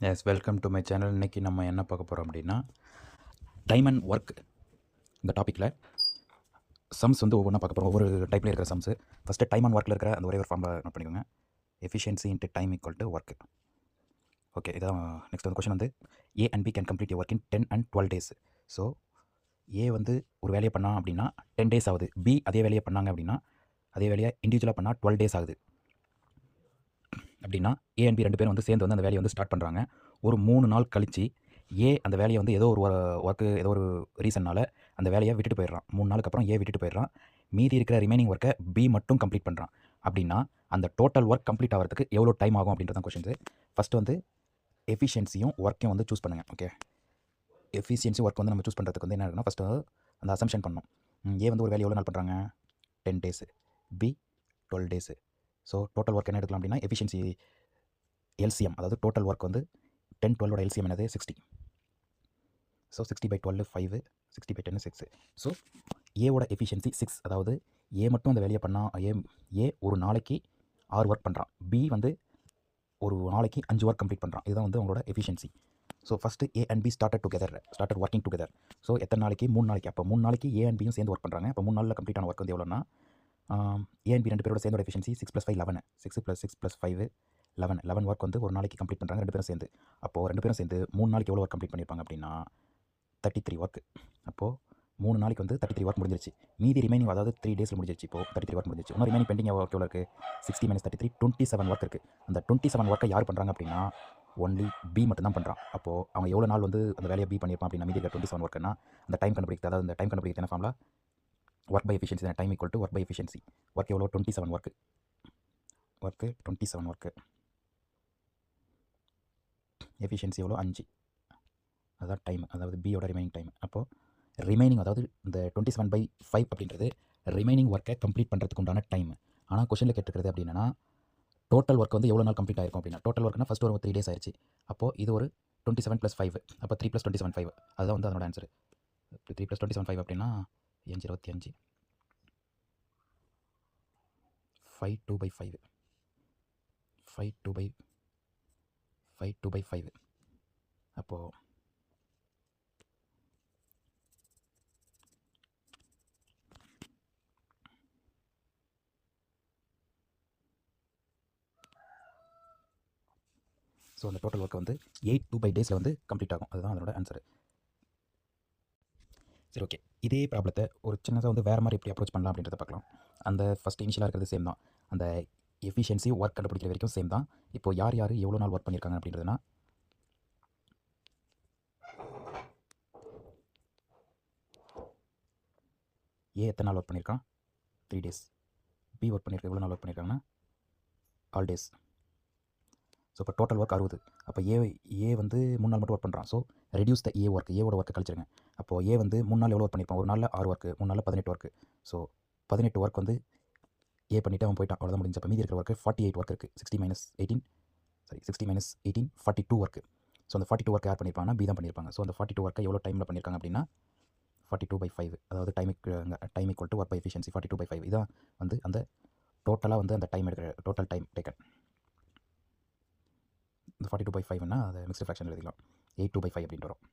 Yes welcome to my channel. இன்றைக்கி நம்ம என்ன பார்க்க போகிறோம் அப்படின்னா, டைம் அண்ட் ஒர்க் இந்த டாப்பிக்கில் சம்ஸ் வந்து ஒவ்வொன்றா பார்க்க போகிறோம். ஒவ்வொரு டைப்பில் இருக்கிற சம்ஸு. ஃபஸ்ட்டு டைம் அண்ட் ஒர்க்கில் இருக்கிற அந்த ஒரே ஒரு ஃபார்மில் நோட் பண்ணிக்கோங்க. Efficiency into time equal to work. Okay, இதான் நெக்ஸ்ட் வந்து கொஷின் வந்து A and B can complete you work in 10 and 12 days. So A வந்து ஒரு வேலையை பண்ணால் அப்படின்னா 10 days ஆகுது. பி அதே வேலையை பண்ணாங்க அப்படின்னா அதே வேலையை இண்டிவிஜுவலாக பண்ணால் 12 days ஆகுது. அப்படின்னா ஏ அண்ட் பி ரெண்டு பேரும் வந்து சேர்ந்து வந்து அந்த வேலையை வந்து ஸ்டார்ட் பண்ணுறாங்க. ஒரு 3 நாள் கழித்து ஏ அந்த வேலையை வந்து ஏதோ ஒரு ஒர்க்கு ஏதோ ஒரு ரீசன்னால் அந்த வேலையை விட்டுட்டு போயிடுறான். 3 நாளுக்கு அப்புறம் ஏ விட்டுட்டு போயிடுறான். மீதி இருக்கிற ரிமைனிங் ஒர்க்கை பி மட்டும் கம்ப்ளீட் பண்ணுறான். அப்படின்னா அந்த டோட்டல் ஒர்க் கம்ப்ளீட் ஆகிறதுக்கு எவ்வளோ டைம் ஆகும் அப்படின்றது தான் கொஷின்ஸு. ஃபஸ்ட்டு வந்து எஃபிஷியன்சியும் ஒர்க்கையும் வந்து சூஸ் பண்ணுங்கள். ஓகே, எஃபிஷியன்சி ஒர்க் வந்து நம்ம சூஸ் பண்ணுறதுக்கு வந்து என்ன இருக்குன்னா, ஃபஸ்ட்டு அந்த அசம்ஷன் பண்ணணும். ஏ வந்து ஒரு வேலை எவ்வளோ நாள் பண்ணுறாங்க? 10 days, B 12 days. So total work என்ன எடுக்கலாம் அப்படின்னா, எஃபிஷியன்சி எல்சிஎம், அதாவது டோட்டல் ஒர்க் வந்து 10, 12ஓட எல்சிஎம் என்னது? 60. ஸோ 60/12 5, 60/10 6. ஸோ ஏவோட எஃபிஷியன்சி 6. அதாவது ஏ மட்டும் அந்த வேலையை பண்ணால் ஏ ஒரு நாளைக்கு 6 ஒர்க் பண்ணுறான். பி வந்து ஒரு நாளைக்கு 5 ஒர்க் கம்ப்ளீட் பண்ணுறான். இதுதான் வந்து அவங்களோட efficiency. So first A and B started working together. So எத்தனை நாளைக்கு? 3 நாளைக்கு. அப்போ 3 நாளைக்கு ஏ அண்ட் பியும் சேர்ந்து ஒர்க் பண்ணுறாங்க. அப்போ 3 நாளில் கம்ப்ளீட் ஆன ஒர்க் வந்து எவ்வளோன்னா, ஏ அண்ட் பி ரெண்டு பேரோட சேர்ந்தோட எஃபிஷியன்சி 6 + 5 11. 6 + 6 + 5 11 ஒர்க் வந்து ஒரு நாளைக்கு கம்ப்ளீட் பண்ணுறாங்க ரெண்டு பேரும் சேர்ந்து. அப்போது ரெண்டு பேரும் சேர்ந்து 3 நாளைக்கு எவ்வளோ ஒர்க் கம்ப்ளீட் பண்ணியிருப்பாங்க அப்படின்னா 33 ஒர்க். அப்போது 3 நாளைக்கு வந்து 33 ஒர்க் முடிஞ்சிருச்சு. மீதி ரிமைனிங் அதாவது 3 டேஸில் முடிஞ்சிருச்சு. இப்போது 33 ஒர்க் முடிஞ்சிருச்சு. இன்னும் ரிமைனிங் பெண்டிங் ஒர்க் எவ்வளோ இருக்குது? 60 - 33 27 ஒர்க் இருக்குது. அந்த 27 ஒர்க்கை யார் பண்ணுறாங்க அப்படின்னா ஒன்லி பி மட்டும் தான் பண்ணுறான். அப்போது அவன் எவ்வளோ நாள் வந்து அந்த வேலையை பி பண்ணியிருப்பான் அப்படின்னா மீதி 27 ஒர்க்குன்னா அந்த டைம் கண்டுபிடிக்கிறது. அதாவது இந்த டைம் கண்டுபிடிக்கிறது என்ன formula? Work by efficiency. Time equal to work by efficiency. Work எவ்வளோ? 27 ஒர்க்கு. 27 ஒர்க்கு. எஃபிஷியன்சி எவ்வளோ? 5. அதுதான் டைம், அதாவது பியோட ரிமைனிங் டைம். அப்போது ரிமைனிங், அதாவது இந்த 27/5 அப்படின்றது ரிமைனிங் ஒர்க்கை கம்ப்ளீட் பண்ணுறதுக்கு உண்டான டைம். ஆனால் கொஷனில் கேட்டுக்கிறது அப்படின்னா டோட்டல் ஒர்க் வந்து எவ்வளோ நாள் கம்ப்ளீட் ஆயிருக்கும் அப்படின்னா, டோட்டல் ஒர்க்னா ஃபஸ்ட்டு ஒரு 3 days ஆயிடுச்சு. அப்போது இது ஒரு 27 + 5. அப்போ 3 + 27 5. அதுதான் வந்து அதனோட ஆன்சர். 3 + 27 5 அப்படின்னா 5 25 5 2/5 5 2/5. அப்போது ஸோ அந்த டோட்டல் ஒர்க் வந்து 8 2/5 daysல வந்து கம்ப்ளீட் ஆகும். அதுதான் அதனோட ஆன்சர். சரி, ஓகே. இதே ப்ராப்ளத்தை ஒரு சின்னதாக வந்து வேறு மாதிரி எப்படி அப்ரோச் பண்ணலாம் அப்படின்றத பார்க்கலாம். அந்த ஃபஸ்ட் இனிஷியலாக இருக்கிறது சேம் தான். அந்த எஃபிஷியன்சி ஒர்க் கண்டுபிடிக்கிற வரைக்கும் சேம் தான். இப்போது யார் யார் எவ்வளோ நாள் ஒர்க் பண்ணியிருக்காங்க அப்படின்றதுனா, ஏ எத்தனை நாள் ஒர்க் பண்ணியிருக்கான்? 3 days. பி ஒர்க் பண்ணியிருக்க எவ்வளோ நாள் ஒர்க் பண்ணியிருக்காங்கன்னா ஆல் டேஸ். ஸோ இப்போ டோட்டல் ஒர்க் 60. அப்போ ஏ வந்து 3 நாள் மட்டும் ஒர்க் பண்ணுறான். So reduce the A work. ஏவோட ஒர்க்கை கழிச்சிருங்க. அப்போது ஏ வந்து 3 நாள் எவ்வளோ ஒர்க் பண்ணியிருப்பான்? ஒரு நாளில் 6 ஒர்க்கு, 3 நாளில் 18 ஒர்க்கு. ஸோ 18 ஒர்க் வந்து ஏ பண்ணிவிட்டு அவன் போயிட்டான், அவ்வளோதான் முடிஞ்சு. அப்போ மீதி இருக்கிற ஒர்க்கு 48 ஒர்க் இருக்குது. 60 - 18 42 ஒர்க்கு. ஸோ அந்த 42 ஒர்க் யார் பண்ணியிருப்பாங்கன்னா பி தான் பண்ணியிருப்பாங்க. ஸோ அந்த 42 ஒர்க்கை எவ்வளோ டைமில் பண்ணியிருக்காங்க அப்படின்னா 42/5. அதாவது time equal to work by efficiency 42/5. இதான் வந்து அந்த டோட்டலாக வந்து அந்த டைம் எடுக்கிற டோட்டல் டைம் டேக்கன். இந்த 42/5ன்னா அதை மிக்ஸ்டு ஃப்ராக்ஷன் எழுதிக்கலாம். 8 2/5 அப்படின்ட்டு வரும்.